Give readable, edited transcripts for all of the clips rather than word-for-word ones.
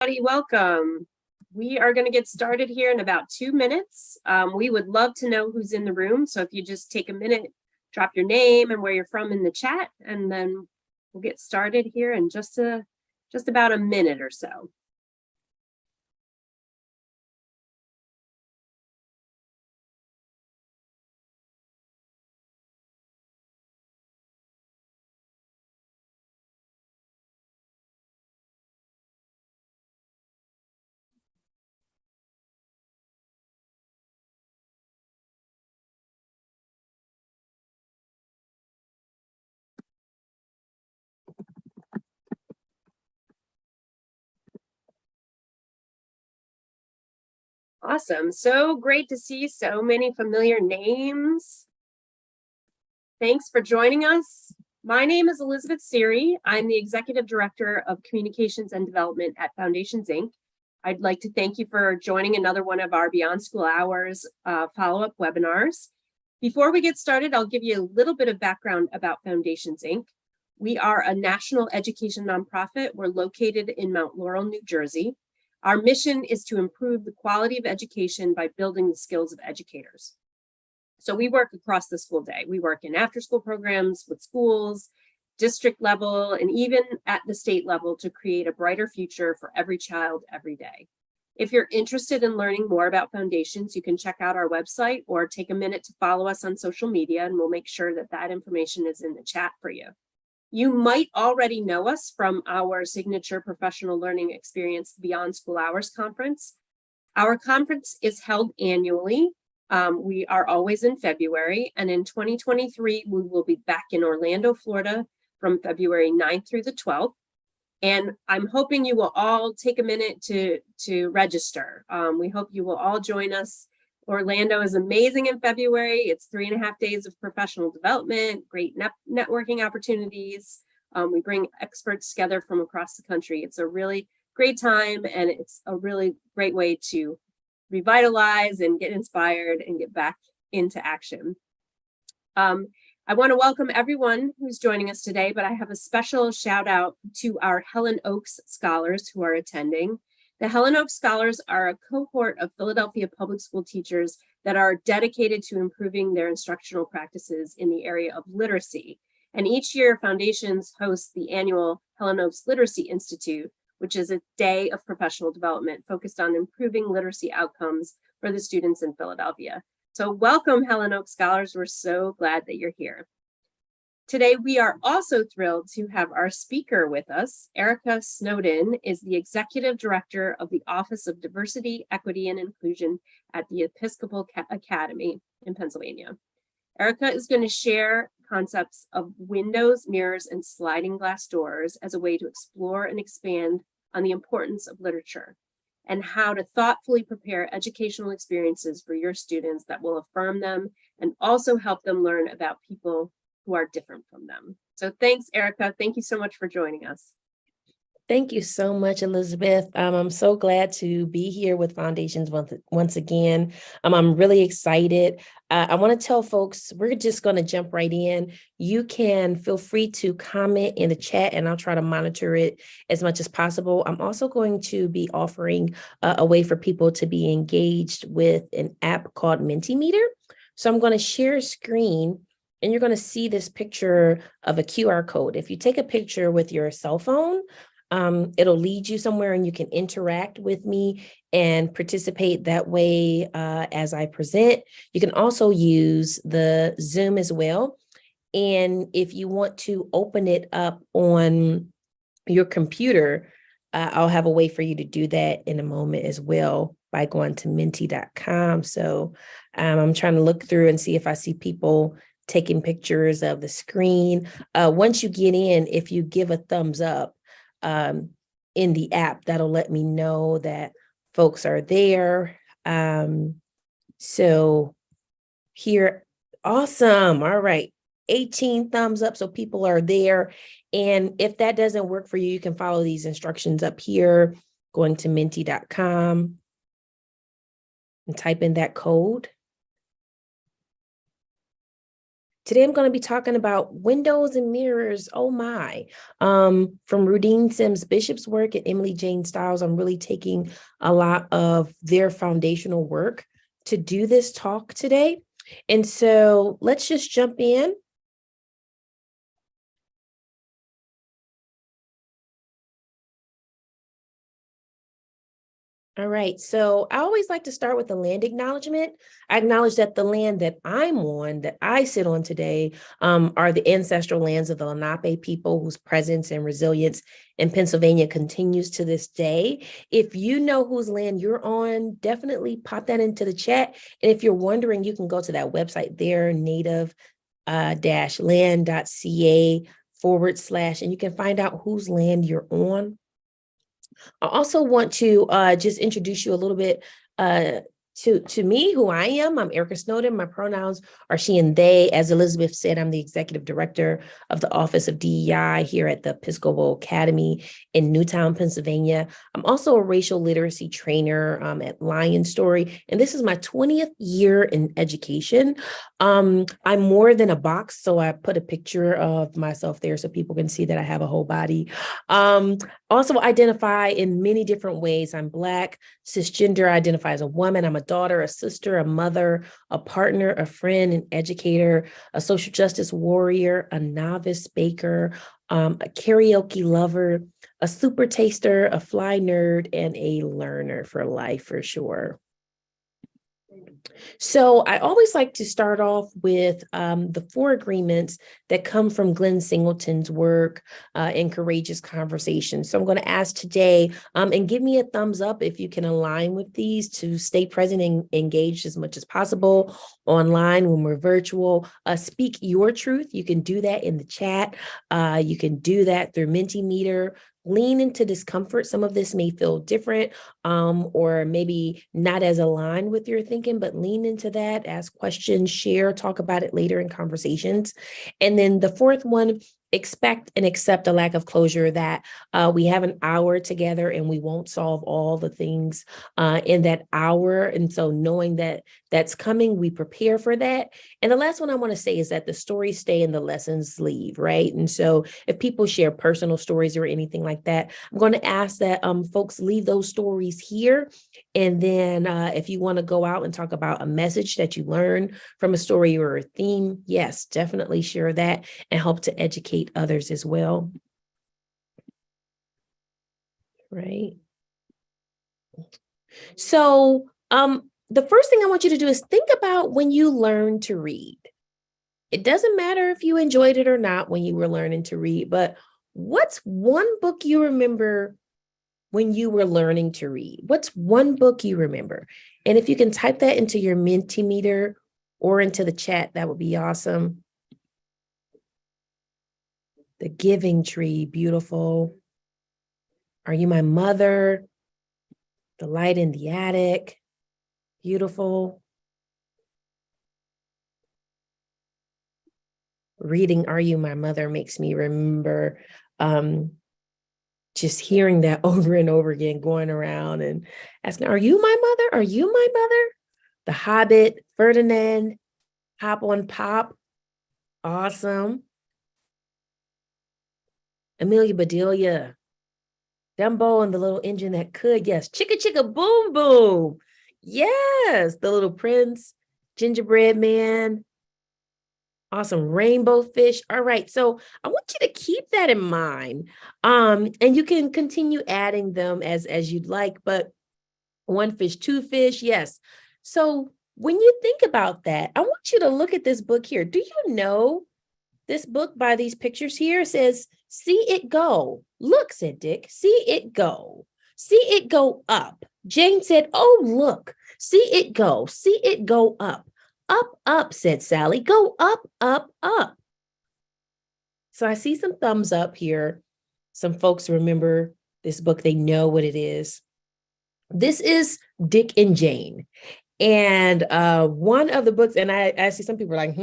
Welcome. We are going to get started here in about 2 minutes. We would love to know who's in the room. So if you just take a minute, drop your name and where you're from in the chat, and then we'll get started here in just about a minute or so. Awesome. So great to see so many familiar names. Thanks for joining us. My name is Elizabeth Seary. I'm the Executive Director of Communications and Development at Foundations, Inc. I'd like to thank you for joining another one of our Beyond School Hours follow-up webinars. Before we get started, I'll give you a little bit of background about Foundations, Inc. We are a national education nonprofit. We're located in Mount Laurel, New Jersey. Our mission is to improve the quality of education by building the skills of educators. So we work across the school day. We work in after-school programs with schools, district level, and even at the state level to create a brighter future for every child every day. If you're interested in learning more about Foundations, you can check out our website or take a minute to follow us on social media, and we'll make sure that that information is in the chat for you. You might already know us from our signature professional learning experience, Beyond School Hours Conference. Our conference is held annually. We are always in February, and in 2023, we will be back in Orlando, Florida from February 9th through the 12th. And I'm hoping you will all take a minute to register. We hope you will all join us. Orlando is amazing in February. It's 3.5 days of professional development, great networking opportunities. We bring experts together from across the country. It's a really great time, and it's a really great way to revitalize and get inspired and get back into action. I want to welcome everyone who's joining us today, but I have a special shout out to our Helen Oaks Scholars who are attending. The Helen Oaks Scholars are a cohort of Philadelphia public school teachers that are dedicated to improving their instructional practices in the area of literacy. And each year, Foundations hosts the annual Helen Oaks Literacy Institute, which is a day of professional development focused on improving literacy outcomes for the students in Philadelphia. So welcome, Helen Oaks Scholars. We're so glad that you're here. Today, we are also thrilled to have our speaker with us. Erica Snowden is the Executive Director of the Office of Diversity, Equity, and Inclusion at the Episcopal Academy in Pennsylvania. Erica is going to share concepts of windows, mirrors, and sliding glass doors as a way to explore and expand on the importance of literature and how to thoughtfully prepare educational experiences for your students that will affirm them and also help them learn about people who are different from them. So thanks, Erica. Thank you so much for joining us. Thank you so much, Elizabeth. I'm so glad to be here with Foundations once again. I'm really excited. I want to tell folks, we're just going to jump right in. You can feel free to comment in the chat, and I'll try to monitor it as much as possible. I'm also going to be offering a way for people to be engaged with an app called Mentimeter. So I'm going to share a screen, and you're going to see this picture of a QR code. If you take a picture with your cell phone, it'll lead you somewhere and you can interact with me and participate that way as I present. You can also use the Zoom as well. And if you want to open it up on your computer, I'll have a way for you to do that in a moment as well by going to menti.com. So I'm trying to look through and see if I see people taking pictures of the screen. Once you get in, if you give a thumbs up, in the app, that'll let me know that folks are there. So here, awesome. All right, 18 thumbs up, so people are there. And if that doesn't work for you, you can follow these instructions up here, going to menti.com and type in that code. Today, I'm going to be talking about windows and mirrors. Oh my. From Rudine Sims Bishop's work and Emily Jane Stiles, I'm really taking a lot of their foundational work to do this talk today. And so let's just jump in. All right, so I always like to start with the land acknowledgement. I acknowledge that the land that I'm on, that I sit on today, are the ancestral lands of the Lenape people whose presence and resilience in Pennsylvania continues to this day. If you know whose land you're on, definitely pop that into the chat. And if you're wondering, you can go to that website there, native-land.ca/, and you can find out whose land you're on. I also want to just introduce you a little bit to me, who I am. I'm Erica Snowden. My pronouns are she and they. As Elizabeth said, I'm the executive director of the Office of DEI here at the Episcopal Academy in Newtown, Pennsylvania. I'm also a racial literacy trainer at Lion Story, and this is my 20th year in education. I'm more than a box, so I put a picture of myself there so people can see that I have a whole body. Also identify in many different ways. I'm Black, cisgender, identify as a woman. I'm a daughter, a sister, a mother, a partner, a friend, an educator, a social justice warrior, a novice baker, a karaoke lover, a super taster, a fly nerd, and a learner for life for sure. So I always like to start off with the 4 agreements that come from Glenn Singleton's work in Courageous Conversations. So I'm going to ask today, and give me a thumbs up if you can align with these to stay present and engaged as much as possible online when we're virtual. Speak your truth. You can do that in the chat. You can do that through Mentimeter. Lean into discomfort. Some of this may feel different or maybe not as aligned with your thinking, but lean into that, ask questions, share, talk about it later in conversations. And then the 4th one, expect and accept a lack of closure, that we have an hour together and we won't solve all the things in that hour. And so knowing that that's coming, we prepare for that. And the last one I want to say is that the stories stay and the lessons leave, right? And so if people share personal stories or anything like that, I'm going to ask that folks leave those stories here. And then if you want to go out and talk about a message that you learned from a story or a theme, yes, definitely share that and help to educate others as well. Right. So the first thing I want you to do is think about when you learn to read. It doesn't matter if you enjoyed it or not when you were learning to read, but what's one book you remember when you were learning to read? What's one book you remember? And if you can type that into your Mentimeter or into the chat, that would be awesome. The Giving Tree, beautiful. Are You My Mother? The Light in the Attic, beautiful. Reading Are You My Mother makes me remember just hearing that over and over again, going around and asking, are you my mother? Are you my mother? The Hobbit, Ferdinand, Hop on Pop, awesome. Amelia Bedelia, Dumbo and the Little Engine That Could, yes. Chicka Chicka Boom Boom, yes. The Little Prince, Gingerbread Man, awesome. Rainbow Fish. All right. So I want you to keep that in mind. And you can continue adding them as you'd like, but 1 fish, 2 fish. Yes. So when you think about that, I want you to look at this book here. Do you know this book by these pictures here? It says, see it go. Look, said Dick, see it go. See it go up. Jane said, oh, look, see it go. See it go up. Up, up, said Sally. Go up, up, up. So I see some thumbs up here. Some folks remember this book. They know what it is. This is Dick and Jane. And one of the books, and I see some people are like,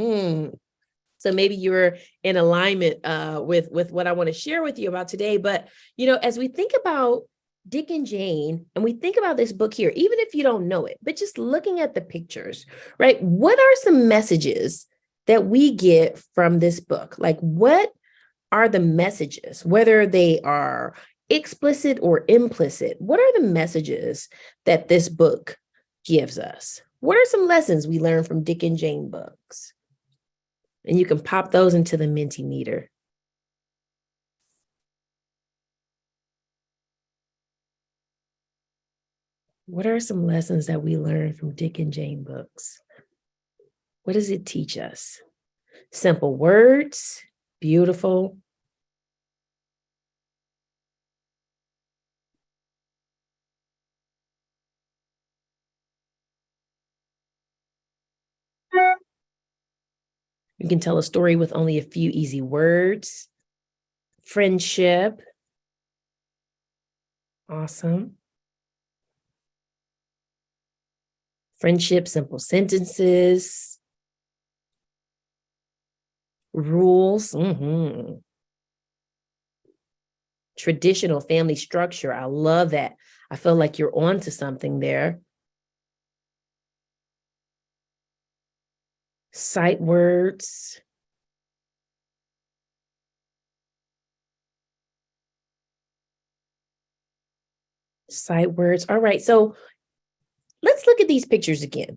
so maybe you're in alignment with what I want to share with you about today. But, you know, as we think about Dick and Jane, and we think about this book here, even if you don't know it, but just looking at the pictures, right? What are some messages that we get from this book? Like, what are the messages, whether they are explicit or implicit? What are the messages that this book gives us? What are some lessons we learn from Dick and Jane books? And you can pop those into the Mentimeter. What are some lessons that we learn from Dick and Jane books? What does it teach us? Simple words, beautiful. You can tell a story with only a few easy words. Friendship. Awesome. Friendship, simple sentences. Rules. Traditional family structure. I love that. I feel like you're onto something there. Sight words. Sight words. All right. So let's look at these pictures again.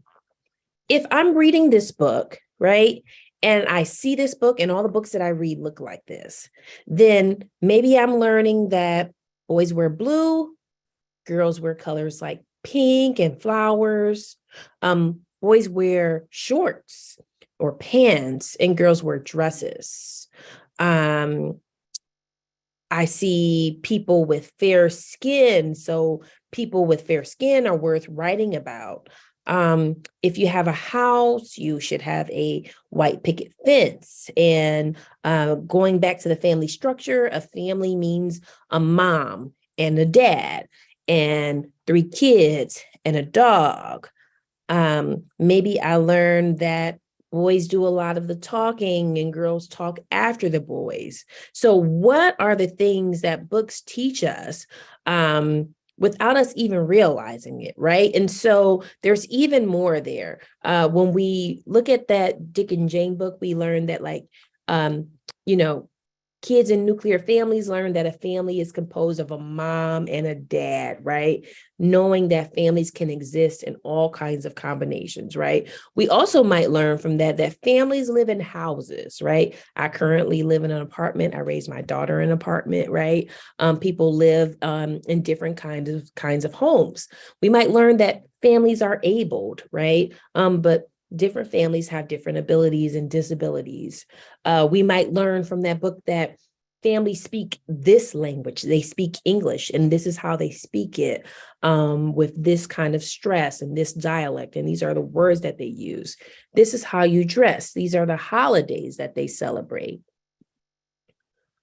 If I'm reading this book, right, and I see this book and all the books that I read look like this, then maybe I'm learning that boys wear blue, girls wear colors like pink and flowers. Boys wear shorts or pants and girls wear dresses. I see people with fair skin. So people with fair skin are worth writing about. If you have a house, you should have a white picket fence. And going back to the family structure, a family means a mom and a dad and 3 kids and a dog. Maybe I learned that boys do a lot of the talking and girls talk after the boys. So what are the things that books teach us without us even realizing it, right? And so there's even more there. When we look at that Dick and Jane book, we learn that kids in nuclear families learn that a family is composed of a mom and a dad, right? Knowing that families can exist in all kinds of combinations, right? We also might learn from that families live in houses, right? I currently live in an apartment. I raised my daughter in an apartment, right? People live in different kinds of homes. We might learn that families are abled, right? But different families have different abilities and disabilities. We might learn from that book that families speak this language. They speak English, and this is how they speak it with this kind of stress and this dialect. And these are the words that they use. This is how you dress. These are the holidays that they celebrate.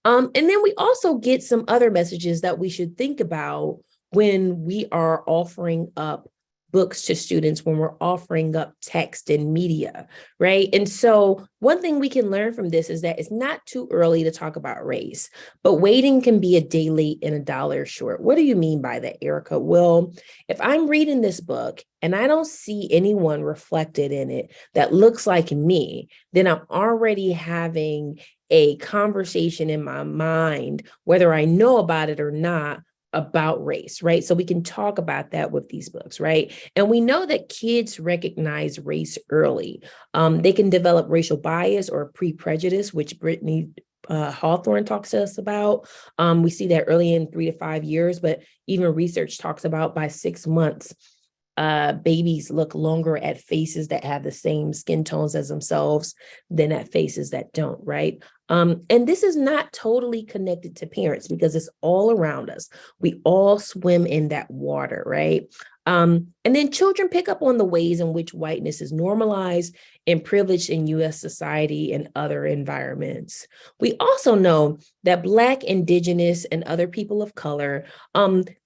And then we also get some other messages that we should think about when we are offering up books to students, when we're offering up text and media, right? And so one thing we can learn from this is that it's not too early to talk about race, but waiting can be a day late and a dollar short. What do you mean by that, Erica? Well, if I'm reading this book and I don't see anyone reflected in it that looks like me, then I'm already having a conversation in my mind, whether I know about it or not, about race, right? So we can talk about that with these books, right? And we know that kids recognize race early. They can develop racial bias or pre-prejudice, which Brittany Hawthorne talks to us about. We see that early in 3 to 5 years, but even research talks about by 6 months, babies look longer at faces that have the same skin tones as themselves than at faces that don't, right? And this is not totally connected to parents because it's all around us. We all swim in that water, right? And then children pick up on the ways in which whiteness is normalized and privileged in US society and other environments. We also know that Black, Indigenous, and other people of color,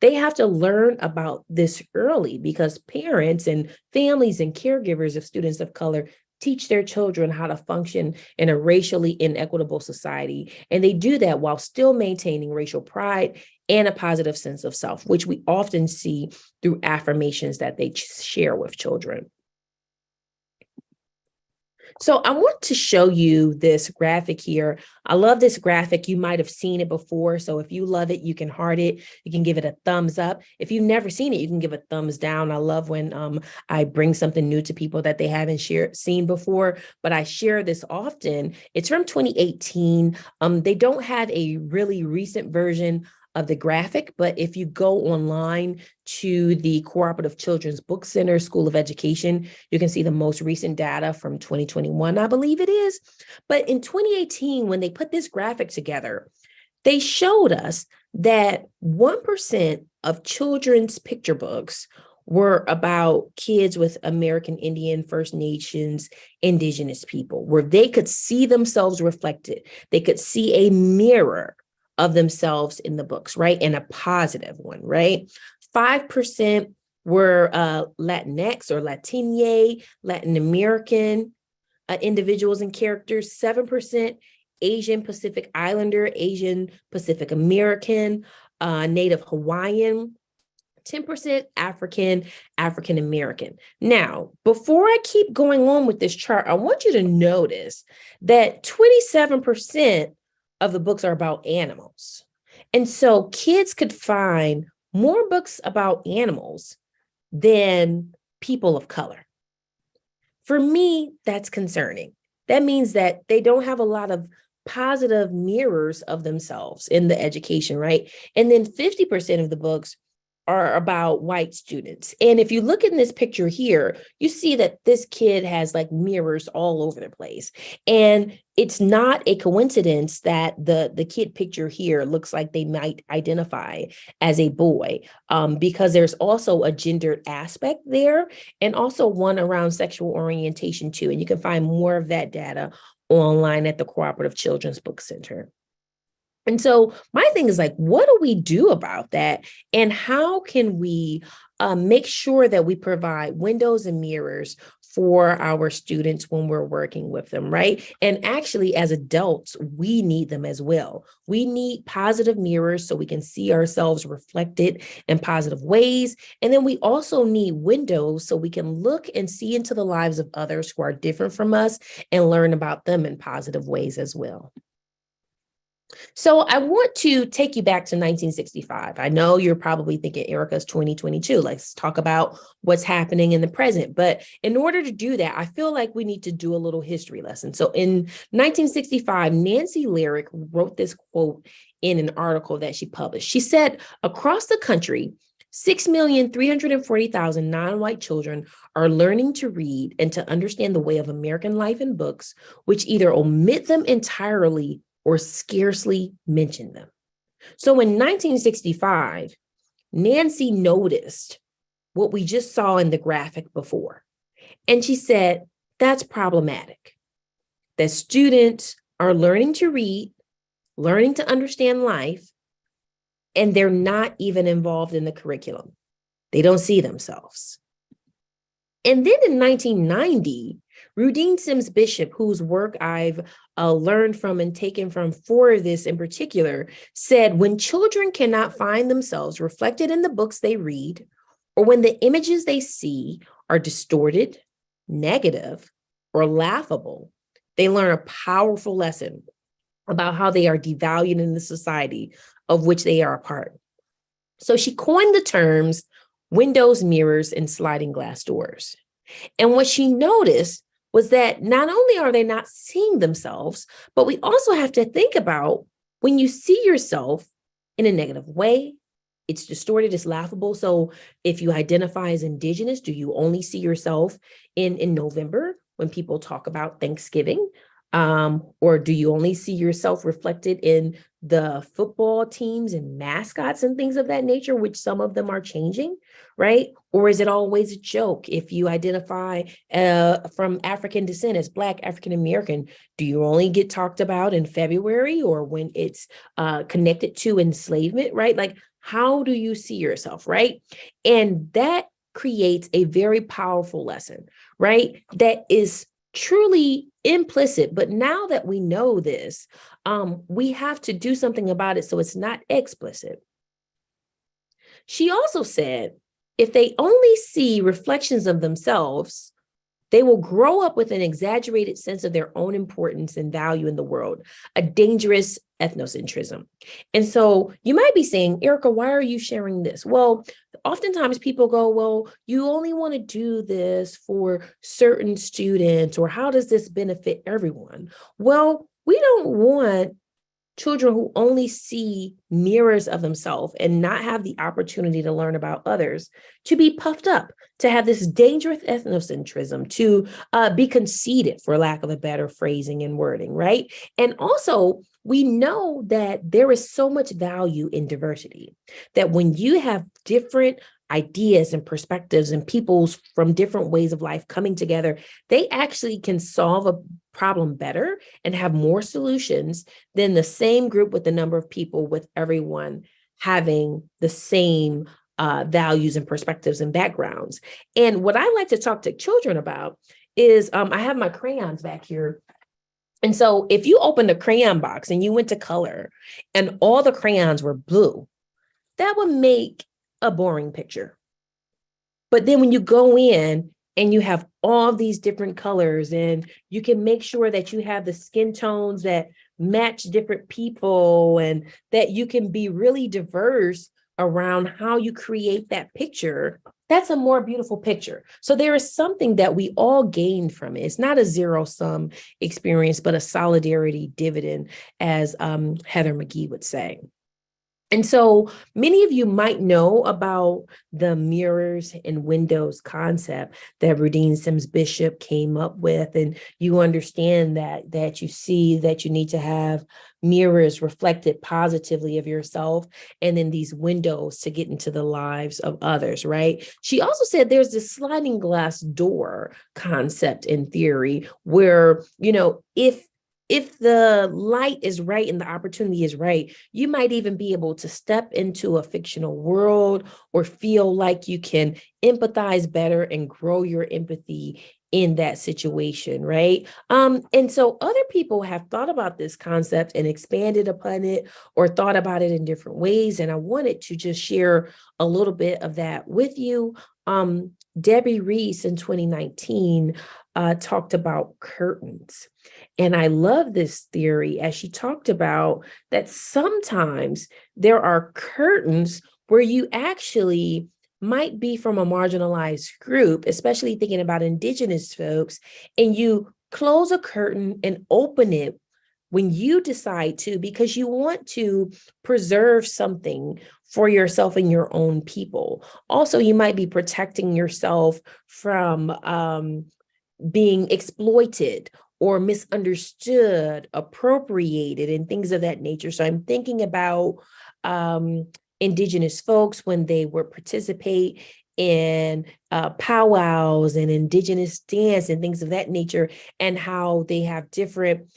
they have to learn about this early because parents and families and caregivers of students of color teach their children how to function in a racially inequitable society. And they do that while still maintaining racial pride and a positive sense of self, which we often see through affirmations that they share with children. So I want to show you this graphic here. I love this graphic. You might have seen it before. So if you love it, you can heart it. You can give it a thumbs up. If you've never seen it, you can give a thumbs down. I love when I bring something new to people that they haven't seen before, but I share this often. It's from 2018. They don't have a really recent version of the graphic, but if you go online to the Cooperative Children's Book Center School of Education, you can see the most recent data from 2021, I believe it is. But in 2018, when they put this graphic together, they showed us that 1% of children's picture books were about kids with American Indian, First Nations, Indigenous people, where they could see themselves reflected. They could see a mirror of themselves in the books, right? And a positive one, right? 5% were Latinx or Latine, Latin American individuals and characters, 7% Asian Pacific Islander, Asian Pacific American, Native Hawaiian, 10% African, African American. Now, before I keep going on with this chart, I want you to notice that 27% of the books are about animals. And so kids could find more books about animals than people of color. For me, that's concerning. That means that they don't have a lot of positive mirrors of themselves in the education, right? And then 50% of the books are about white students. And if you look in this picture here, you see that this kid has like mirrors all over the place. And it's not a coincidence that the kid picture here looks like they might identify as a boy, because there's also a gendered aspect there and also one around sexual orientation too. And you can find more of that data online at the Cooperative Children's Book Center. And so my thing is like, what do we do about that? And how can we make sure that we provide windows and mirrors for our students when we're working with them, right? And actually, as adults, we need them as well. We need positive mirrors so we can see ourselves reflected in positive ways. And then we also need windows so we can look and see into the lives of others who are different from us and learn about them in positive ways as well. So I want to take you back to 1965. I know you're probably thinking, Erica's 2022. Let's talk about what's happening in the present. But in order to do that, I feel like we need to do a little history lesson. So in 1965, Nancy Lyric wrote this quote in an article that she published. She said, across the country, 6,340,000 non-white children are learning to read and to understand the way of American life in books, which either omit them entirely or scarcely mention them. So in 1965, Nancy noticed what we just saw in the graphic before. And she said, that's problematic, that students are learning to read, learning to understand life, and they're not even involved in the curriculum. They don't see themselves. And then in 1990, Rudine Sims Bishop, whose work I've learned from and taken from for this in particular, said when children cannot find themselves reflected in the books they read, or when the images they see are distorted, negative, or laughable, they learn a powerful lesson about how they are devalued in the society of which they are a part. So she coined the terms windows, mirrors, and sliding glass doors. And what she noticed was that not only are they not seeing themselves, but we also have to think about when you see yourself in a negative way, it's distorted, it's laughable. So if you identify as Indigenous, do you only see yourself in November when people talk about Thanksgiving? Or do you only see yourself reflected in the football teams and mascots and things of that nature, which some of them are changing, right? Or is it always a joke? If you identify from African descent as Black, African American, do you only get talked about in February or when it's connected to enslavement, right? Like, how do you see yourself, right? And that creates a very powerful lesson, right? That is truly implicit. But now that we know this, we have to do something about it so it's not explicit. She also said, if they only see reflections of themselves, They will grow up with an exaggerated sense of their own importance and value in the world, a dangerous ethnocentrism. And so you might be saying, Erica, why are you sharing this? Well, oftentimes people go, well, you only want to do this for certain students, or how does this benefit everyone? Well, we don't want children who only see mirrors of themselves and not have the opportunity to learn about others to be puffed up, to have this dangerous ethnocentrism, to be conceited, for lack of a better phrasing and wording, right? And also, we know that there is so much value in diversity, that when you have different ideas and perspectives and peoples from different ways of life coming together, they actually can solve a problem better and have more solutions than the same group with the number of people, with everyone having the same values and perspectives and backgrounds. And what I like to talk to children about is I have my crayons back here. And so if you opened a crayon box and you went to color and all the crayons were blue, that would make a boring picture. But then when you go in and you have all these different colors, and you can make sure that you have the skin tones that match different people, and that you can be really diverse around how you create that picture, that's a more beautiful picture. So there is something that we all gained from it. It's not a zero-sum experience, but a solidarity dividend, as Heather McGee would say. And so many of you might know about the mirrors and windows concept that Rudine Sims Bishop came up with. And you understand that you see that you need to have mirrors reflected positively of yourself, and then these windows to get into the lives of others, right? She also said there's this sliding glass door concept in theory where, if the light is right and the opportunity is right, you might even be able to step into a fictional world or feel like you can empathize better and grow your empathy in that situation, right? And so other people have thought about this concept and expanded upon it, or thought about it in different ways. And I wanted to just share a little bit of that with you. Debbie Reese in 2019 talked about curtains. And I love this theory, as she talked about that sometimes there are curtains where you actually might be from a marginalized group, especially thinking about Indigenous folks, and you close a curtain and open it when you decide to, because you want to preserve something for yourself and your own people. Also, you might be protecting yourself from being exploited or misunderstood, appropriated, and things of that nature. So I'm thinking about Indigenous folks when they would participate in powwows and Indigenous dance and things of that nature, and how they have different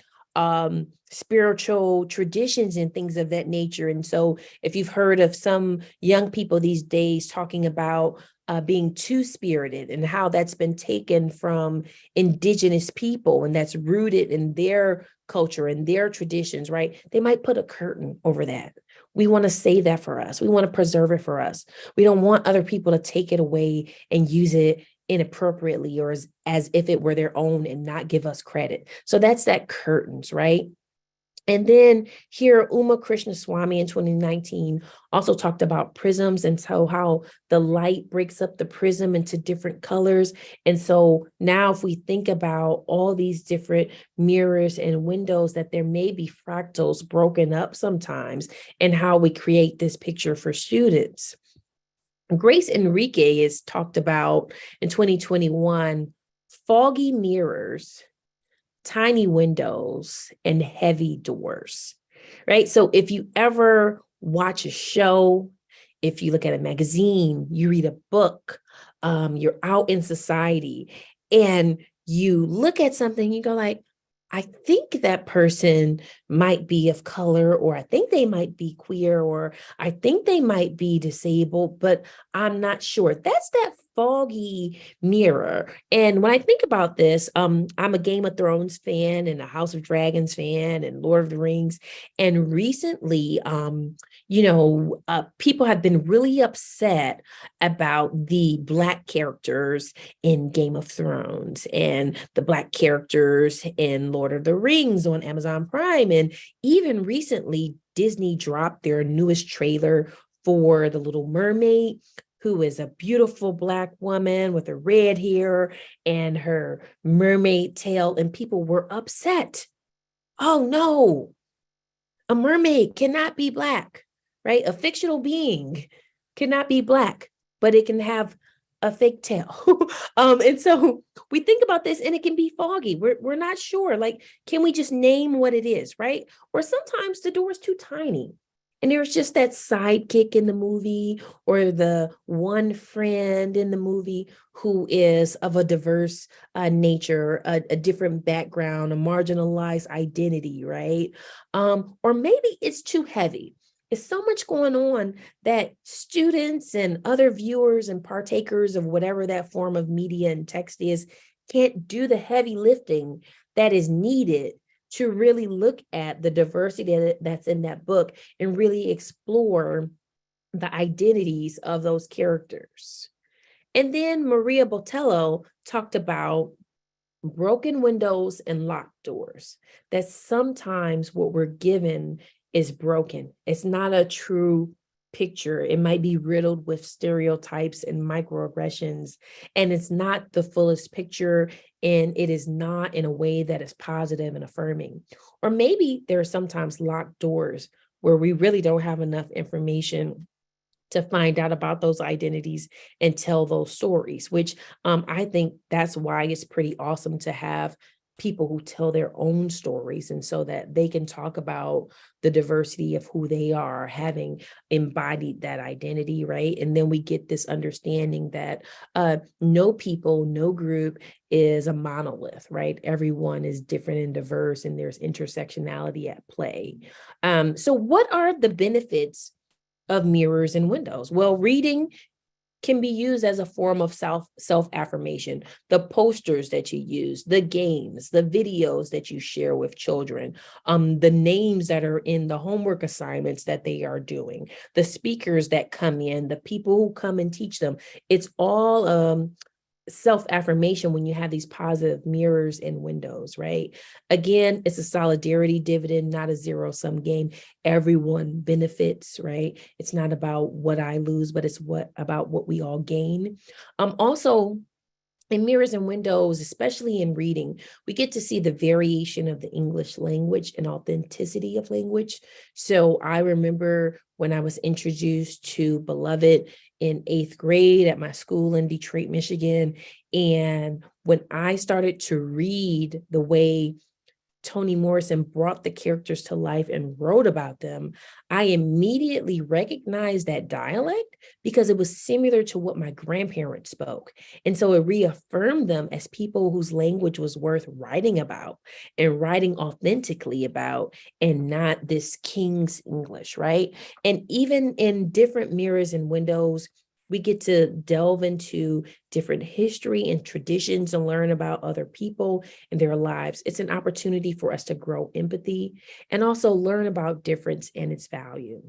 spiritual traditions and things of that nature. And so if you've heard of some young people these days talking about being two-spirited, and how that's been taken from Indigenous people, and that's rooted in their culture and their traditions, right? They might put a curtain over that. We want to save that for us. We want to preserve it for us. We don't want other people to take it away and use it inappropriately, or as if it were their own, and not give us credit. So that's that curtains, right? And then here, Uma Krishnaswamy in 2019 also talked about prisms, and so how the light breaks up the prism into different colors. And so now if we think about all these different mirrors and windows, that there may be fractals broken up sometimes, and how we create this picture for students. Grace Enrique is talked about in 2021, foggy mirrors, tiny windows, and heavy doors, right? So if you ever watch a show, if you look at a magazine, you read a book, you're out in society, and you look at something, you go like, I think that person might be of color, or I think they might be queer, or I think they might be disabled, but I'm not sure. That's that foggy mirror. And when I think about this, I'm a Game of Thrones fan and a House of Dragons fan and Lord of the Rings. And recently, people have been really upset about the Black characters in Game of Thrones and the Black characters in Lord of the Rings on Amazon Prime. And even recently, Disney dropped their newest trailer for The Little Mermaid, who is a beautiful Black woman with her red hair and her mermaid tail, and people were upset. Oh no, a mermaid cannot be Black, right? A fictional being cannot be Black, but it can have a fake tail. And so we think about this and it can be foggy. We're not sure. Like, can we just name what it is, right? Or sometimes the door is too tiny. And there's just that sidekick in the movie or the one friend in the movie who is of a diverse nature, a different background, a marginalized identity, right? Or maybe it's too heavy. It's so much going on that students and other viewers and partakers of whatever that form of media and text is can't do the heavy lifting that is needed to really look at the diversity that's in that book and really explore the identities of those characters. And then Maria Botello talked about broken windows and locked doors, that sometimes what we're given is broken. It's not a true picture. It might be riddled with stereotypes and microaggressions, and it's not the fullest picture, and it is not in a way that is positive and affirming. Or maybe there are sometimes locked doors where we really don't have enough information to find out about those identities and tell those stories, which I think that's why it's pretty awesome to have people who tell their own stories, and so that they can talk about the diversity of who they are, having embodied that identity, right? And then we get this understanding that no people, no group is a monolith, right? Everyone is different and diverse, and there's intersectionality at play. So what are the benefits of mirrors and windows? Well, reading can be used as a form of self-affirmation. The posters that you use, the games, the videos that you share with children, the names that are in the homework assignments that they are doing, the speakers that come in, the people who come and teach them. It's all self-affirmation when you have these positive mirrors and windows, right? Again, it's a solidarity dividend, not a zero-sum game. Everyone benefits, right? It's not about what I lose, but it's about what we all gain. Also, in mirrors and windows, especially in reading, we get to see the variation of the English language and authenticity of language. So I remember when I was introduced to Beloved in 8th grade at my school in Detroit, Michigan. And when I started to read the way Toni Morrison brought the characters to life and wrote about them, I immediately recognized that dialect because it was similar to what my grandparents spoke. And so it reaffirmed them as people whose language was worth writing about and writing authentically about, and not this King's English, right? And even in different mirrors and windows, we get to delve into different history and traditions and learn about other people and their lives. It's an opportunity for us to grow empathy and also learn about difference and its value.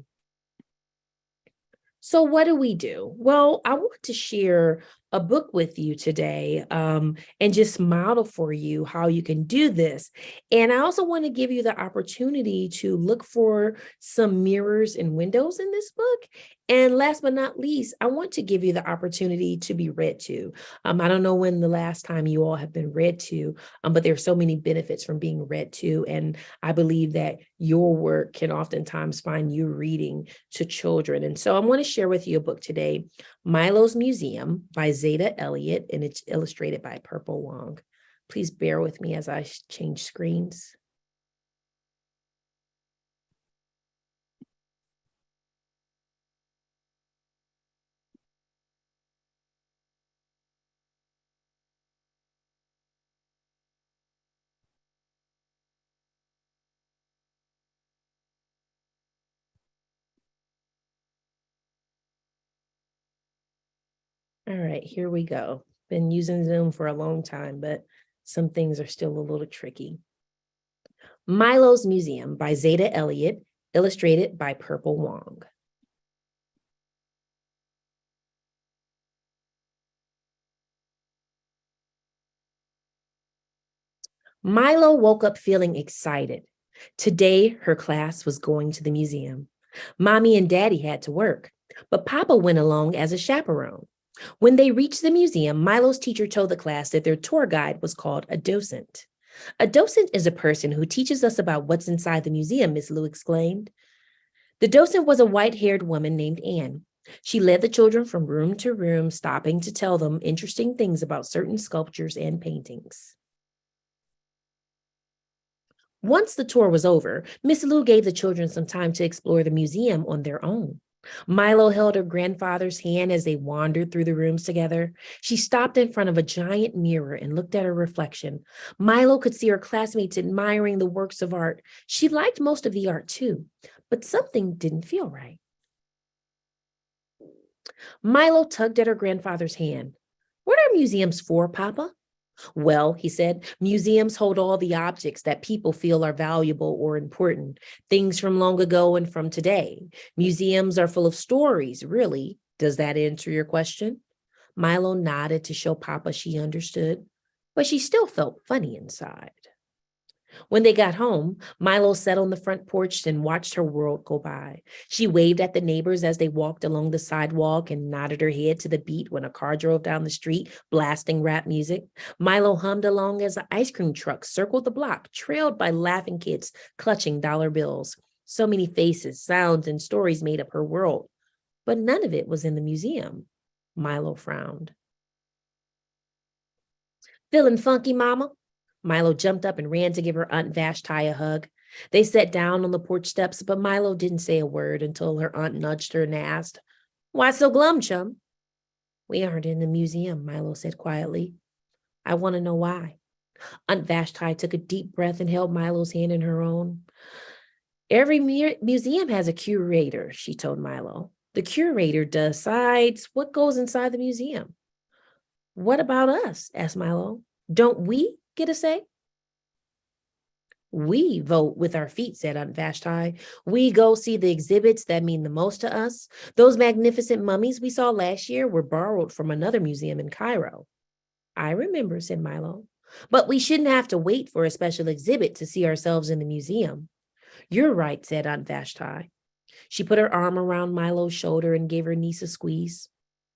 So what do we do? Well, I want to share a book with you today, and just model for you how you can do this. And I also want to give you the opportunity to look for some mirrors and windows in this book. And last but not least, I want to give you the opportunity to be read to. I don't know when the last time you all have been read to, but there's so many benefits from being read to. And I believe that your work can oftentimes find you reading to children. And so I want to share with you a book today, Milo's Museum by Zeta Elliott, and it's illustrated by Purple Wong. Please bear with me as I change screens. All right, here we go. Been using Zoom for a long time, but some things are still a little tricky. Milo's Museum by Zeta Elliott, illustrated by Purple Wong. Milo woke up feeling excited. Today, her class was going to the museum. Mommy and Daddy had to work, but Papa went along as a chaperone. When they reached the museum, Milo's teacher told the class that their tour guide was called a docent. A docent is a person who teaches us about what's inside the museum, Miss Lou exclaimed. The docent was a white-haired woman named Anne. She led the children from room to room, stopping to tell them interesting things about certain sculptures and paintings. Once the tour was over, Miss Lou gave the children some time to explore the museum on their own. Milo held her grandfather's hand as they wandered through the rooms together. She stopped in front of a giant mirror and looked at her reflection. Milo could see her classmates admiring the works of art. She liked most of the art too, but something didn't feel right. Milo tugged at her grandfather's hand. What are museums for, Papa? Well, he said, museums hold all the objects that people feel are valuable or important, things from long ago and from today. Museums are full of stories, really. Does that answer your question? Milo nodded to show Papa she understood, but she still felt funny inside. When they got home, Milo sat on the front porch and watched her world go by. She waved at the neighbors as they walked along the sidewalk and nodded her head to the beat when a car drove down the street, blasting rap music. Milo hummed along as an ice cream truck circled the block, trailed by laughing kids clutching dollar bills. So many faces, sounds, and stories made up her world, but none of it was in the museum. Milo frowned. Feeling funky, Mama? Milo jumped up and ran to give her Aunt Vashti a hug. They sat down on the porch steps, but Milo didn't say a word until her aunt nudged her and asked, "Why so glum, chum?" "We aren't in the museum," Milo said quietly. "I want to know why." Aunt Vashti took a deep breath and held Milo's hand in her own. "Every museum has a curator," she told Milo. "The curator decides what goes inside the museum." "What about us?" asked Milo. "Don't we get a say?" "We vote with our feet," said Aunt Vashti. "We go see the exhibits that mean the most to us. Those magnificent mummies we saw last year were borrowed from another museum in Cairo." "I remember," said Milo. "But we shouldn't have to wait for a special exhibit to see ourselves in the museum." "You're right," said Aunt Vashti. She put her arm around Milo's shoulder and gave her niece a squeeze.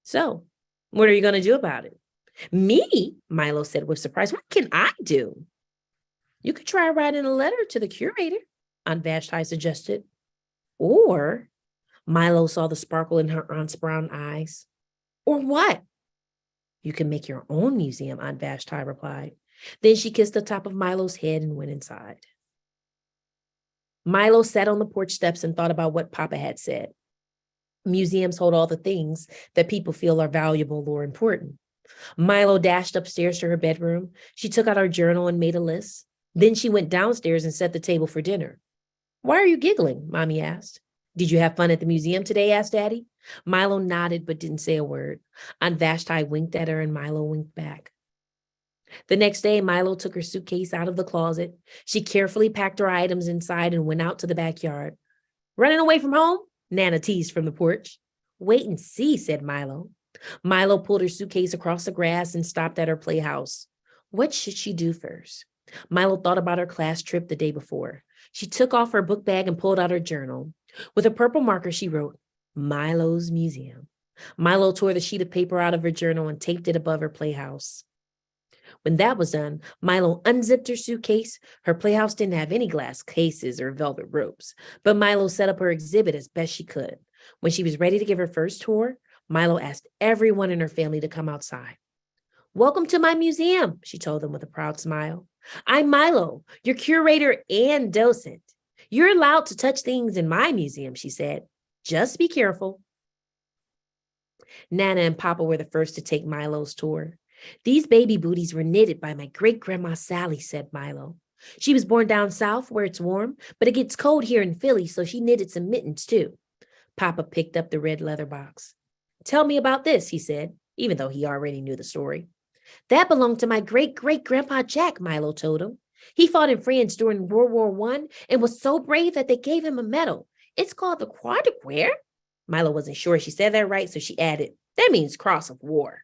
"So, what are you going to do about it?" "Me?" Milo said with surprise. "What can I do?" "You could try writing a letter to the curator," Aunt Vashti suggested. Or, Milo saw the sparkle in her aunt's brown eyes. "Or what?" "You can make your own museum," Aunt Vashti replied. Then she kissed the top of Milo's head and went inside. Milo sat on the porch steps and thought about what Papa had said. Museums hold all the things that people feel are valuable or important. Milo dashed upstairs to her bedroom. She took out her journal and made a list. Then she went downstairs and set the table for dinner. "Why are you giggling?" Mommy asked. "Did you have fun at the museum today?" asked Daddy. Milo nodded but didn't say a word. Aunt Vashti winked at her and Milo winked back. The next day, Milo took her suitcase out of the closet. She carefully packed her items inside and went out to the backyard. "Running away from home?" Nana teased from the porch. "Wait and see," said Milo. Milo pulled her suitcase across the grass and stopped at her playhouse. What should she do first? Milo thought about her class trip the day before. She took off her book bag and pulled out her journal. With a purple marker, she wrote, "Milo's Museum." Milo tore the sheet of paper out of her journal and taped it above her playhouse. When that was done, Milo unzipped her suitcase. Her playhouse didn't have any glass cases or velvet ropes, but Milo set up her exhibit as best she could. When she was ready to give her first tour, Milo asked everyone in her family to come outside. "Welcome to my museum," she told them with a proud smile. "I'm Milo, your curator and docent. You're allowed to touch things in my museum," she said. "Just be careful." Nana and Papa were the first to take Milo's tour. "These baby booties were knitted by my great-grandma Sally," said Milo. "She was born down south where it's warm, but it gets cold here in Philly, so she knitted some mittens too." Papa picked up the red leather box. "Tell me about this," he said. even though he already knew the story. That belonged to my great-great-grandpa Jack, Milo told him. He fought in France during World War I and was so brave that they gave him a medal. It's called the Croix de Guerre. Milo wasn't sure she said that right, so she added, that means Cross of War.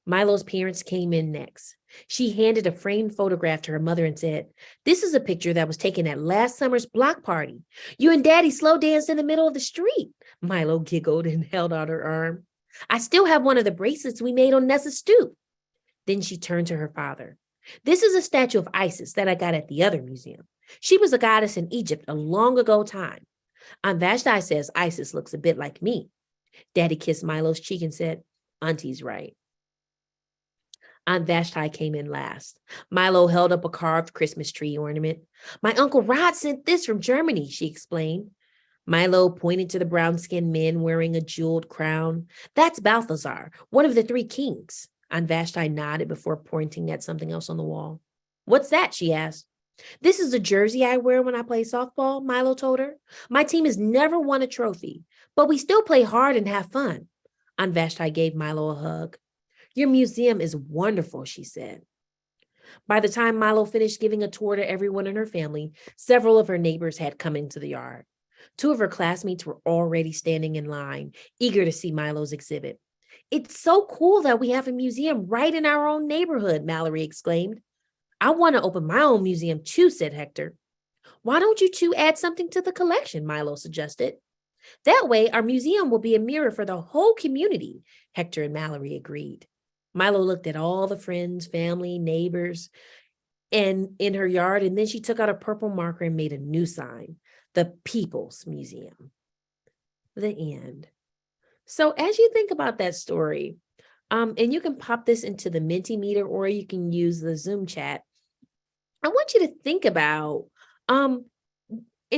Milo's parents came in next. She handed a framed photograph to her mother and said, this is a picture that was taken at last summer's block party. You and Daddy slow danced in the middle of the street. Milo giggled and held out her arm. I still have one of the bracelets we made on Nessa's stoop. Then she turned to her father. This is a statue of Isis that I got at the other museum. She was a goddess in Egypt a long ago time. Aunt Vashti says Isis looks a bit like me. Daddy kissed Milo's cheek and said, Auntie's right. Aunt Vashti came in last. Milo held up a carved Christmas tree ornament. My Uncle Rod sent this from Germany, she explained. Milo pointed to the brown-skinned men wearing a jeweled crown. That's Balthazar, one of the three kings. Aunt Vashti nodded before pointing at something else on the wall. What's that? She asked. This is the jersey I wear when I play softball, Milo told her. My team has never won a trophy, but we still play hard and have fun. Aunt Vashti gave Milo a hug. Your museum is wonderful, she said. By the time Milo finished giving a tour to everyone in her family, several of her neighbors had come into the yard. Two of her classmates were already standing in line, eager to see Milo's exhibit. It's so cool that we have a museum right in our own neighborhood, Mallory exclaimed. I want to open my own museum too, said Hector. Why don't you two add something to the collection, Milo suggested. That way, our museum will be a mirror for the whole community, Hector and Mallory agreed. Milo looked at all the friends, family, neighbors, and in her yard, and then she took out a purple marker and made a new sign, the People's Museum. The end. So as you think about that story, and you can pop this into the Mentimeter or you can use the Zoom chat, I want you to think about and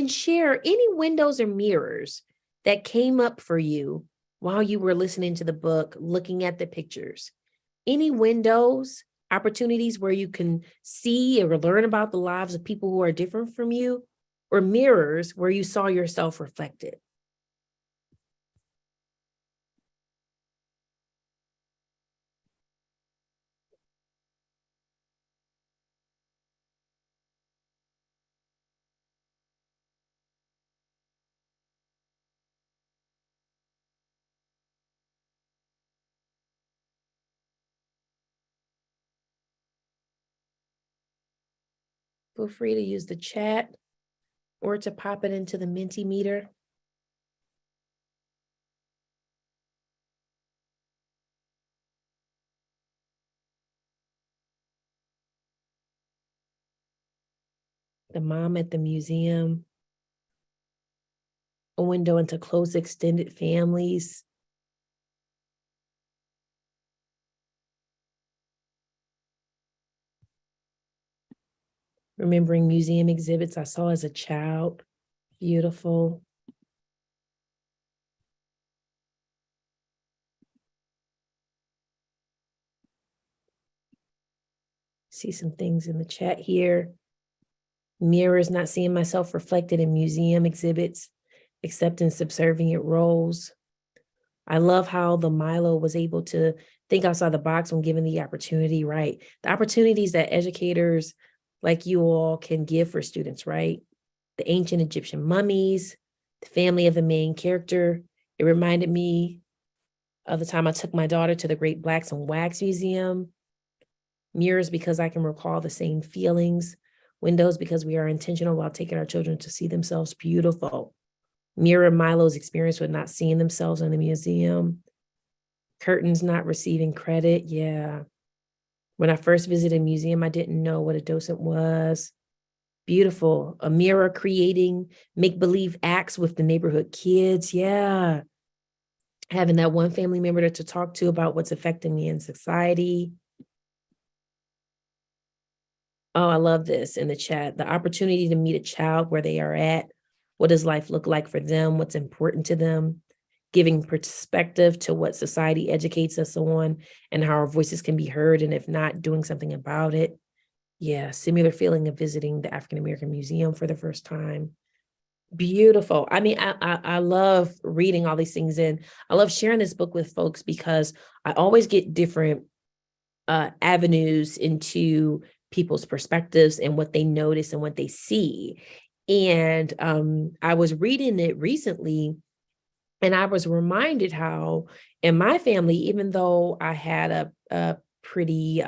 share any windows or mirrors that came up for you while you were listening to the book, looking at the pictures. Any windows, opportunities where you can see or learn about the lives of people who are different from you, or mirrors where you saw yourself reflected. Feel free to use the chat or to pop it into the Mentimeter. The mom at the museum, a window into close extended families. Remembering museum exhibits I saw as a child. Beautiful. See some things in the chat here. Mirrors, not seeing myself reflected in museum exhibits, acceptance, subservient roles. I love how the Milo was able to think outside the box when given the opportunity, right? The opportunities that educators like you all can give for students, right? The ancient Egyptian mummies, the family of the main character. It reminded me of the time I took my daughter to the Great Blacks and Wax Museum. Mirrors, because I can recall the same feelings. Windows, because we are intentional about taking our children to see themselves beautiful. Mirror, Milo's experience with not seeing themselves in the museum. Curtains, not receiving credit. Yeah. When I first visited a museum, I didn't know what a docent was. Beautiful. A mirror, creating make-believe acts with the neighborhood kids. Yeah. Having that one family member to talk to about what's affecting me in society. Oh, I love this in the chat. The opportunity to meet a child where they are at. What does life look like for them? What's important to them? Giving perspective to what society educates us on and how our voices can be heard. And if not, doing something about it. Yeah, similar feeling of visiting the African American Museum for the first time. Beautiful. I mean, I love reading all these things, and I love sharing this book with folks because I always get different avenues into people's perspectives and what they notice and what they see. And I was reading it recently, and I was reminded how in my family, even though I had a pretty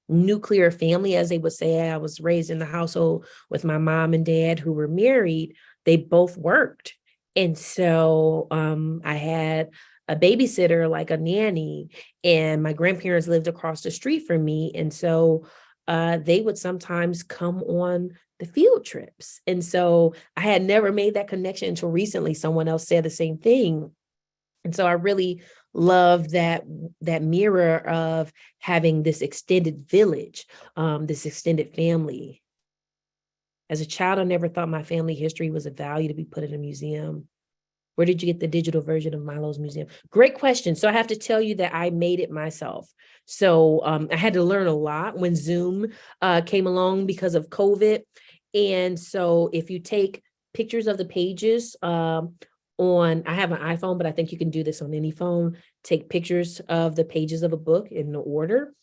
nuclear family, as they would say, I was raised in the household with my mom and dad who were married. They both worked. And so I had a babysitter, like a nanny, and my grandparents lived across the street from me. And so they would sometimes come on the field trips. And so I had never made that connection until recently. Someone else said the same thing. And so I really love that mirror of having this extended village, this extended family. As a child, I never thought my family history was of value to be put in a museum. Where did you get the digital version of Milo's museum? Great question. So I have to tell you that I made it myself. So I had to learn a lot when Zoom came along because of COVID. And so if you take pictures of the pages I have an iPhone, but I think you can do this on any phone, take pictures of the pages of a book in the order,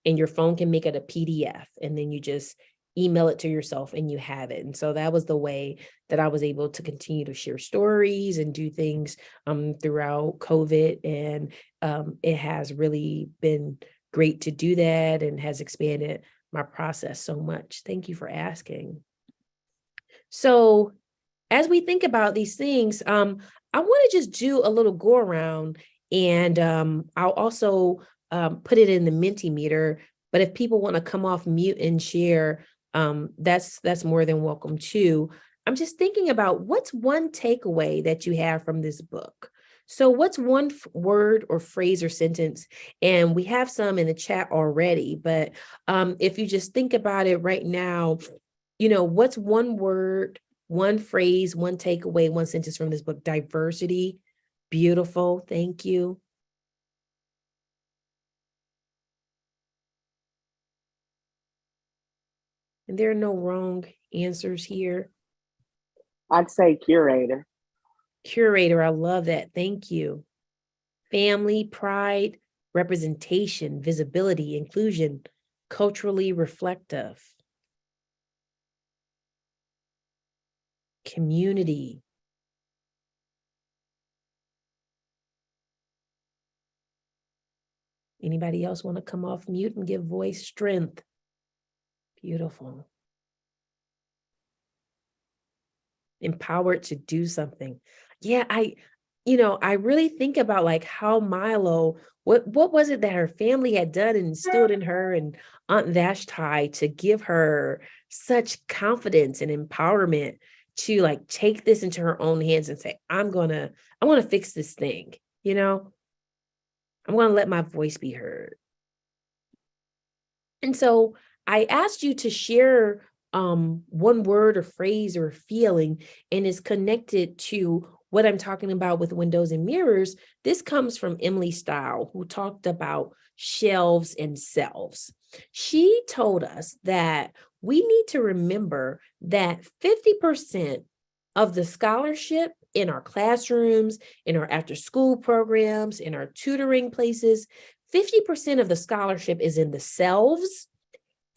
and your phone can make it a PDF. And then you just email it to yourself and you have it. And so that was the way that I was able to continue to share stories and do things throughout COVID. And it has really been great to do that and has expanded my process so much. Thank you for asking. So as we think about these things, I want to just do a little go around, and I'll also put it in the Mentimeter. But if people want to come off mute and share, that's more than welcome too. I'm just thinking about what's one takeaway that you have from this book. So what's one word or phrase or sentence? And we have some in the chat already, but if you just think about it right now, what's one word, one phrase, one takeaway, one sentence from this book? Diversity. Beautiful. Thank you. And there are no wrong answers here. I'd say curator. Curator. I love that. Thank you. Family, pride, representation, visibility, inclusion, culturally reflective. Community. Anybody else want to come off mute and give voice? Strength. Beautiful. Empowered to do something. Yeah, I really think about like how Milo, what was it that her family had done and instilled in her and Aunt Vashti to give her such confidence and empowerment to like take this into her own hands and say, I want to fix this thing, I'm going to let my voice be heard. And so I asked you to share one word or phrase or feeling, and is connected to what I'm talking about with windows and mirrors. This comes from Emily Style, who talked about shelves and selves. She told us that we need to remember that 50% of the scholarship in our classrooms, in our after school programs, in our tutoring places, 50% of the scholarship is in the selves,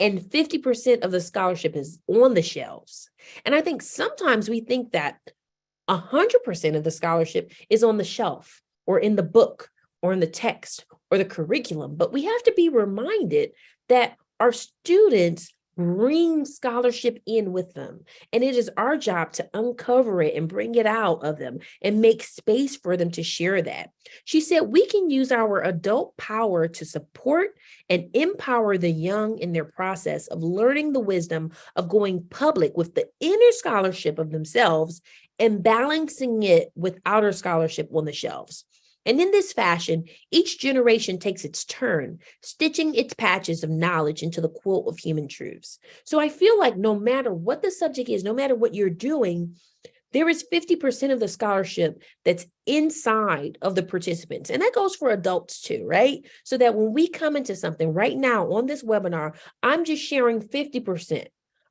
and 50% of the scholarship is on the shelves. And I think sometimes we think that 100% of the scholarship is on the shelf or in the book or in the text or the curriculum. But we have to be reminded that our students bring scholarship in with them. And it is our job to uncover it and bring it out of them and make space for them to share that. She said, we can use our adult power to support and empower the young in their process of learning the wisdom of going public with the inner scholarship of themselves and balancing it with outer scholarship on the shelves. And in this fashion, each generation takes its turn, stitching its patches of knowledge into the quilt of human truths. So I feel like no matter what the subject is, no matter what you're doing, there is 50% of the scholarship that's inside of the participants. And that goes for adults too, right? So that when we come into something right now on this webinar, I'm just sharing 50%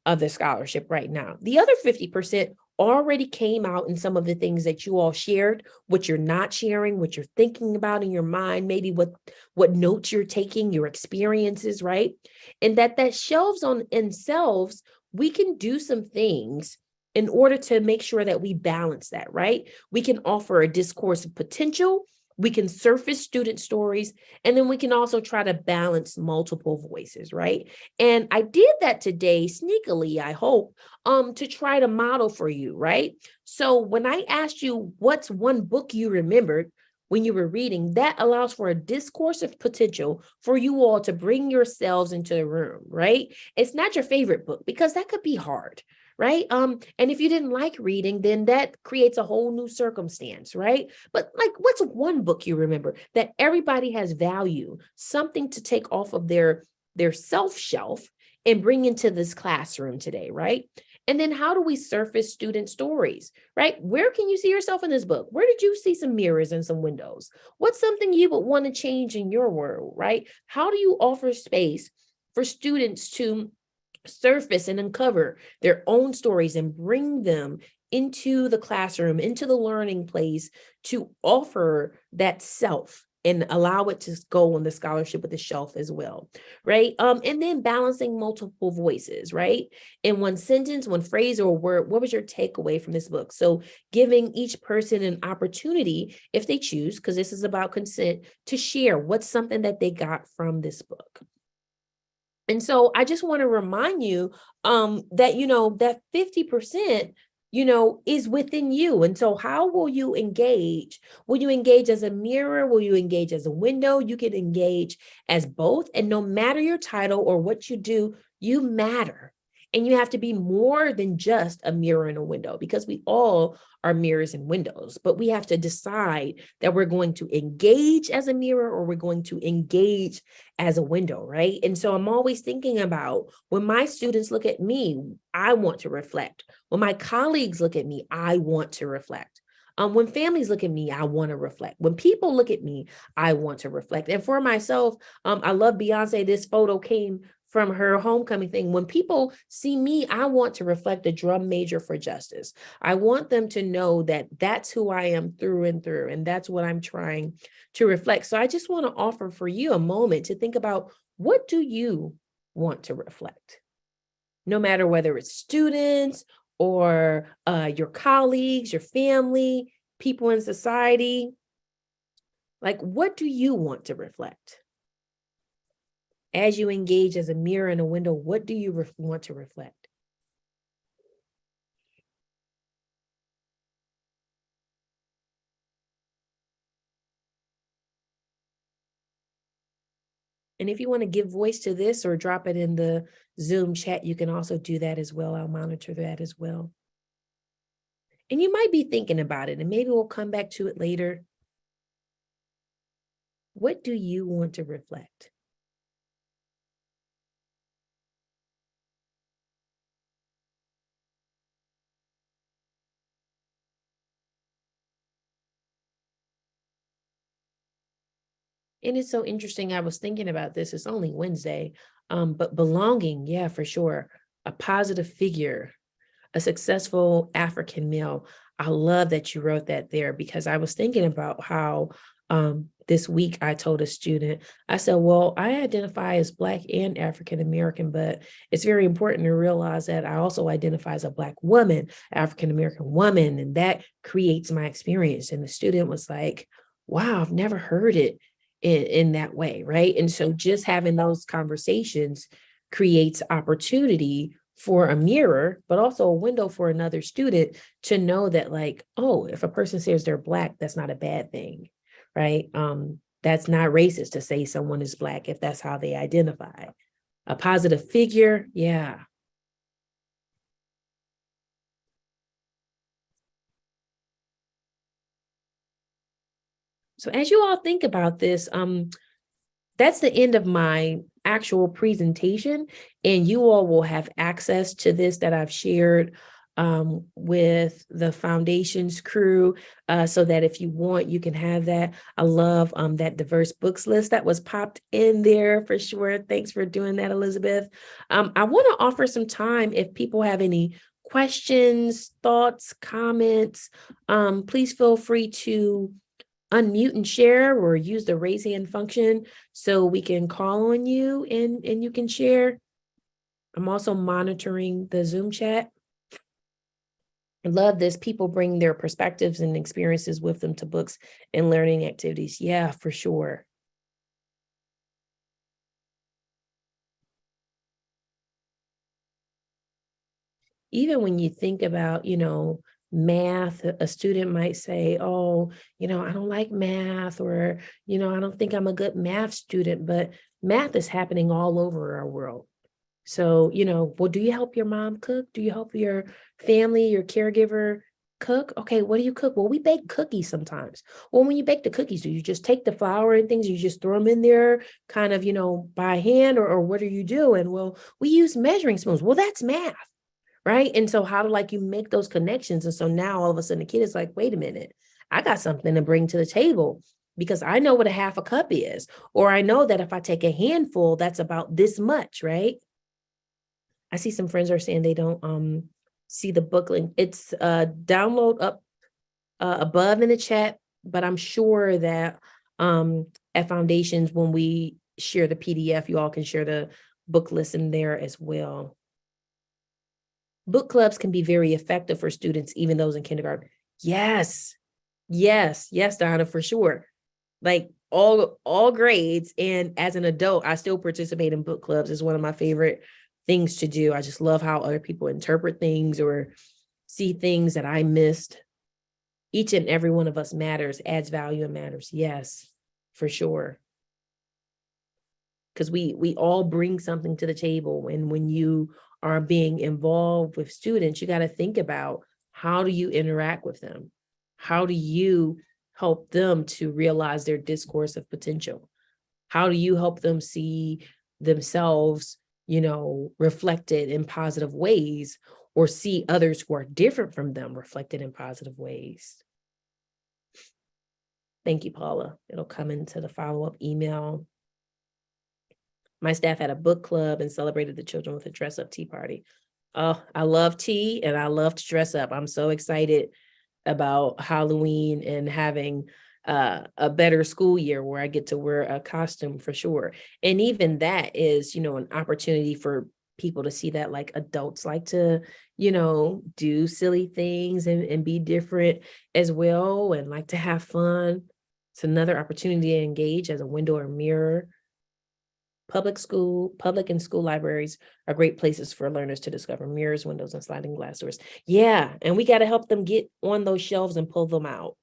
of the scholarship right now. The other 50% already came out in some of the things that you all shared, what you're not sharing, what you're thinking about in your mind, maybe what notes you're taking, your experiences, right? And that shelves on themselves, we can do some things in order to make sure that we balance that, right? We can offer a discourse of potential, we can surface student stories, and then we can also try to balance multiple voices, right? And I did that today sneakily, I hope, to try to model for you, right? So when I asked you what's one book you remembered when you were reading, that allows for a discourse of potential for you all to bring yourselves into the room, right? It's not your favorite book because that could be hard, right? And if you didn't like reading, then that creates a whole new circumstance, right? But like, what's one book you remember that everybody has value, something to take off of their self shelf and bring into this classroom today, right? And then how do we surface student stories, right? Where can you see yourself in this book? Where did you see some mirrors and some windows? What's something you would want to change in your world, right? How do you offer space for students to surface and uncover their own stories and bring them into the classroom, into the learning place to offer that self and allow it to go on the scholarship with the shelf as well, right? And then balancing multiple voices, right? In one sentence, one phrase or word, what was your takeaway from this book? So giving each person an opportunity, if they choose, because this is about consent, to share what's something that they got from this book. And so I just want to remind you that, that 50%, is within you. And so how will you engage? Will you engage as a mirror? Will you engage as a window? You can engage as both. And no matter your title or what you do, you matter. And you have to be more than just a mirror and a window, because we all are mirrors and windows, but we have to decide that we're going to engage as a mirror or we're going to engage as a window, right? And so I'm always thinking about when my students look at me, I want to reflect. When my colleagues look at me, I want to reflect. When families look at me, I want to reflect. When people look at me, I want to reflect. And for myself, I love Beyonce. This photo came from her homecoming thing. When people see me, I want to reflect a drum major for justice. I want them to know that that's who I am through and through, and that's what I'm trying to reflect. So I just want to offer for you a moment to think about, what do you want to reflect? No matter whether it's students or your colleagues, your family, people in society, like, what do you want to reflect? As you engage as a mirror and a window, what do you want to reflect? And if you want to give voice to this or drop it in the Zoom chat, you can also do that as well. I'll monitor that as well. And you might be thinking about it, and maybe we'll come back to it later. What do you want to reflect? And it's so interesting. I was thinking about this. It's only Wednesday, but belonging, yeah, for sure. A positive figure, a successful African male. I love that you wrote that there, because I was thinking about how this week I told a student, I said, well, I identify as Black and African American, but it's very important to realize that I also identify as a Black woman, African American woman, and that creates my experience. And the student was like, wow, I've never heard it in that way, right? And so just having those conversations creates opportunity for a mirror, but also a window for another student to know that, like, oh, if a person says they're Black, that's not a bad thing, right? That's not racist to say someone is Black if that's how they identify. A positive figure, yeah. So as you all think about this, that's the end of my actual presentation, and you all will have access to this that I've shared with the foundation's crew, so that if you want, you can have that. I love that diverse books list that was popped in there for sure. Thanks for doing that, Elizabeth. I want to offer some time if people have any questions, thoughts, comments, please feel free to unmute and share or use the raise hand function so we can call on you and you can share. I'm also monitoring the Zoom chat. I love this. People bring their perspectives and experiences with them to books and learning activities. Yeah, for sure. Even when you think about, math, a student might say, oh, I don't like math, or, I don't think I'm a good math student, but math is happening all over our world. So, well, do you help your mom cook? Do you help your family, your caregiver cook? Okay, what do you cook? Well, we bake cookies sometimes. Well, when you bake the cookies, do you just take the flour and things, you just throw them in there kind of, by hand, or what are you doing? Well, we use measuring spoons. Well, that's math. Right. And so how do you make those connections? And so now all of a sudden the kid is like, wait a minute, I got something to bring to the table because I know what a half a cup is, or I know that if I take a handful, that's about this much. Right. I see some friends are saying they don't see the book link. It's download up above in the chat, but I'm sure that at Foundations, when we share the PDF, you all can share the book list in there as well. Book clubs can be very effective for students, even those in kindergarten. Yes, Donna, for sure. Like all grades. And as an adult, I still participate in book clubs. It's one of my favorite things to do. I just love how other people interpret things or see things that I missed. Each and every one of us matters, adds value and matters. Yes, for sure. Because we all bring something to the table. And when you are being involved with students, you got to think about, how do you interact with them? How do you help them to realize their discourse of potential? How do you help them see themselves, reflected in positive ways, or see others who are different from them reflected in positive ways? Thank you, Paula. It'll come into the follow-up email. My staff had a book club and celebrated the children with a dress-up tea party. Oh, I love tea and I love to dress up. I'm so excited about Halloween and having a better school year where I get to wear a costume for sure. And even that is, an opportunity for people to see that adults like to, do silly things and be different as well and like to have fun. It's another opportunity to engage as a window or mirror. Public and school libraries are great places for learners to discover mirrors, windows, and sliding glass doors. Yeah, and we got to help them get on those shelves and pull them out.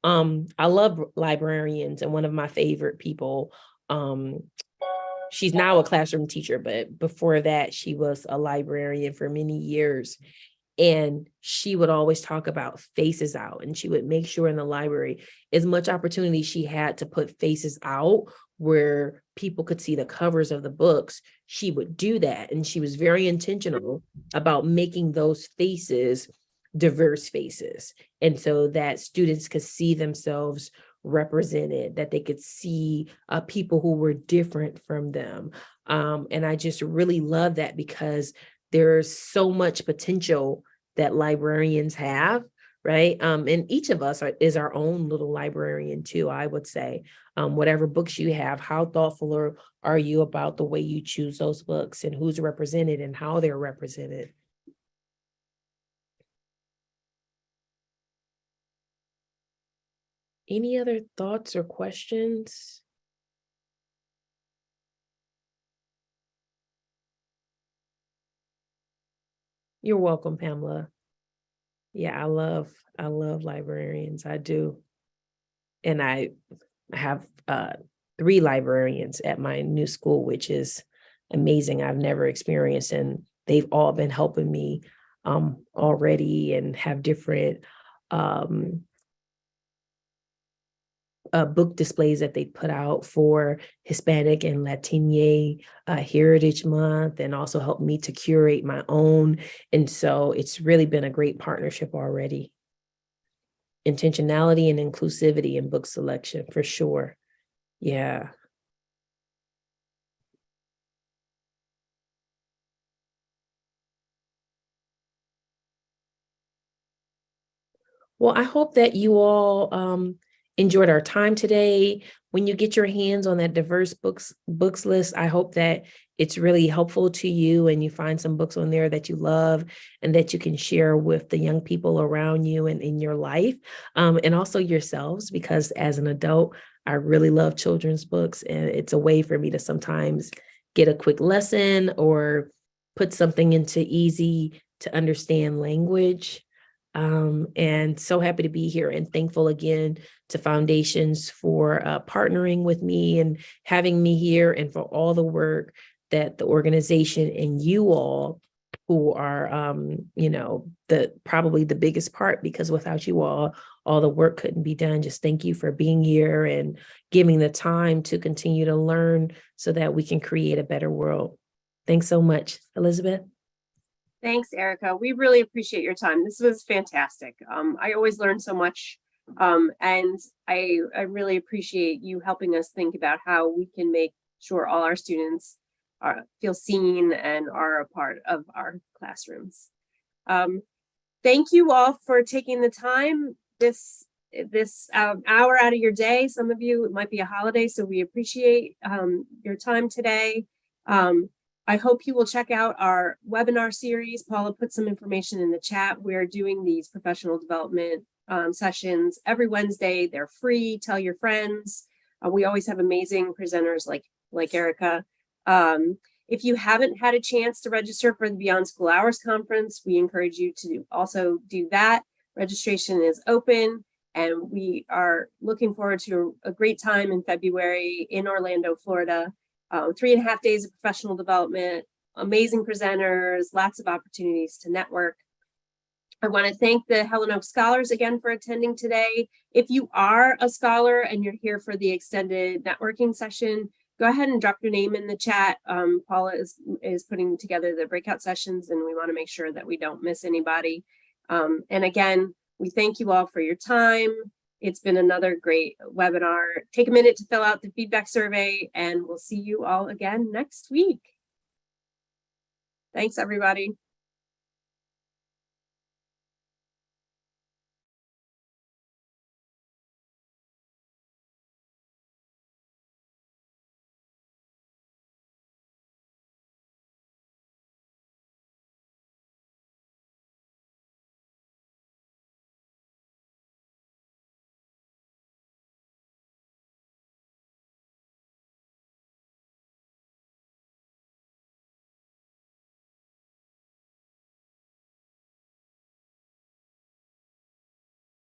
I love librarians, and one of my favorite people, she's now a classroom teacher, but before that, she was a librarian for many years. And she would always talk about faces out, and she would make sure in the library, as much opportunity she had to put faces out where people could see the covers of the books, she would do that. And she was very intentional about making those faces diverse faces. And so that students could see themselves represented, that they could see people who were different from them. And I just really love that because there's so much potential that librarians have, right? And each of us is our own little librarian too, I would say. Whatever books you have, how thoughtful are you about the way you choose those books and who's represented and how they're represented? Any other thoughts or questions? You're welcome, Pamela. Yeah, I love librarians. I do. And I have 3 librarians at my new school, which is amazing. I've never experienced, and they've all been helping me already and have different book displays that they put out for Hispanic and Latino Heritage Month, and also helped me to curate my own. And so it's really been a great partnership already. Intentionality and inclusivity in book selection, for sure. Yeah. Well, I hope that you all enjoyed our time today. When you get your hands on that diverse books list, I hope that it's really helpful to you and you find some books on there that you love and that you can share with the young people around you and in your life, and also yourselves, because as an adult, I really love children's books, and it's a way for me to sometimes get a quick lesson or put something into easy to understand language. And so happy to be here and thankful again to Foundations for partnering with me and having me here, and for all the work that the organization and you all, who are, probably the biggest part, because without you all the work couldn't be done. Just thank you for being here and giving the time to continue to learn so that we can create a better world. Thanks so much, Elizabeth. Thanks, Erica. We really appreciate your time. This was fantastic. I always learn so much. And I really appreciate you helping us think about how we can make sure all our students feel seen and are a part of our classrooms. Thank you all for taking the time this hour out of your day. Some of you, it might be a holiday, so we appreciate your time today. I hope you will check out our webinar series. Paula put some information in the chat. We're doing these professional development sessions every Wednesday. They're free. Tell your friends. We always have amazing presenters like Erica. If you haven't had a chance to register for the Beyond School Hours Conference, we encourage you to also do that. Registration is open, and we are looking forward to a great time in February in Orlando, Florida. 3.5 days of professional development, amazing presenters, lots of opportunities to network. I want to thank the Helen Oak Scholars again for attending today. If you are a scholar and you're here for the extended networking session, go ahead and drop your name in the chat. Paula is putting together the breakout sessions, and we want to make sure that we don't miss anybody. And again, we thank you all for your time. It's been another great webinar. Take a minute to fill out the feedback survey, and we'll see you all again next week. Thanks, everybody.